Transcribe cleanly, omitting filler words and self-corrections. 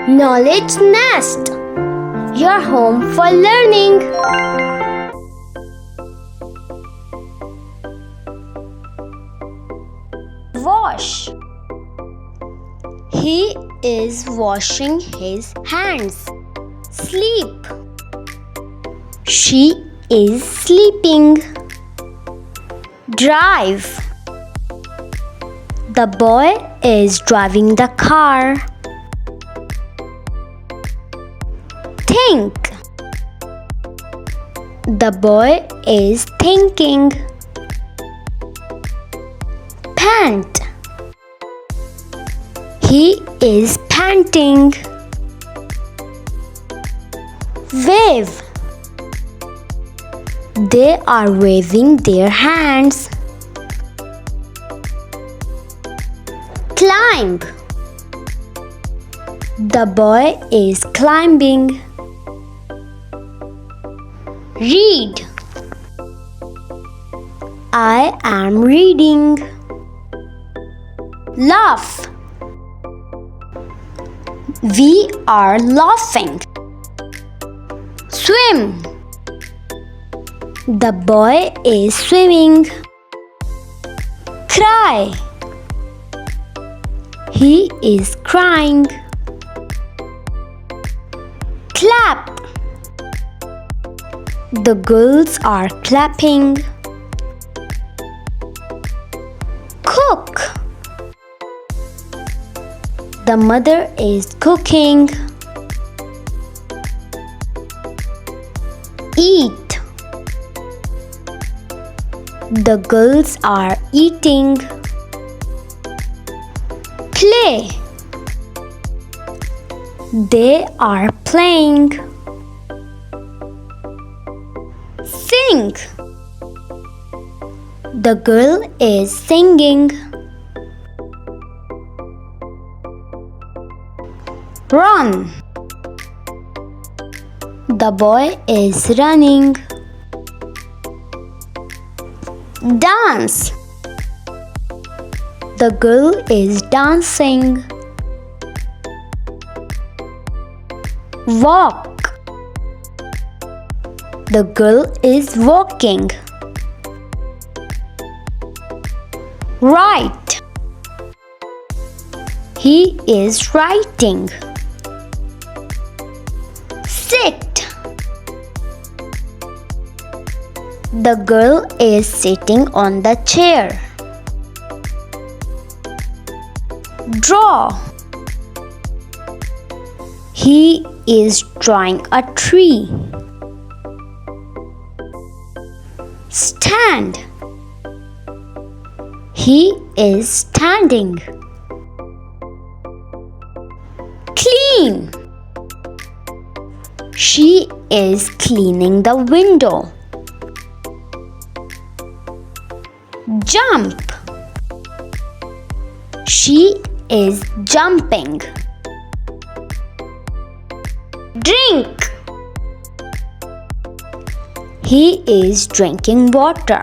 Knowledge Nest, your home for learning. Wash. He is washing his hands. Sleep. She is sleeping. Drive. The boy is driving the car. Think. The boy is thinking. Pant. He is panting. Wave. They are waving their hands. Climb. The boy is climbing. Read. I am reading. Laugh. We are laughing. Swim. The boy is swimming. Cry. He is crying. Clap. The girls are clapping. Cook. The mother is cooking. Eat. The girls are eating. Play. They are playing. Sing. The girl is singing. Run. The boy is running. Dance. The girl is dancing. Walk. The girl is walking. Write. He is writing. Sit. The girl is sitting on the chair. Draw. He is drawing a tree. Stand. He is standing. Clean. She is cleaning the window. Jump. She is jumping. Drink. He is drinking water.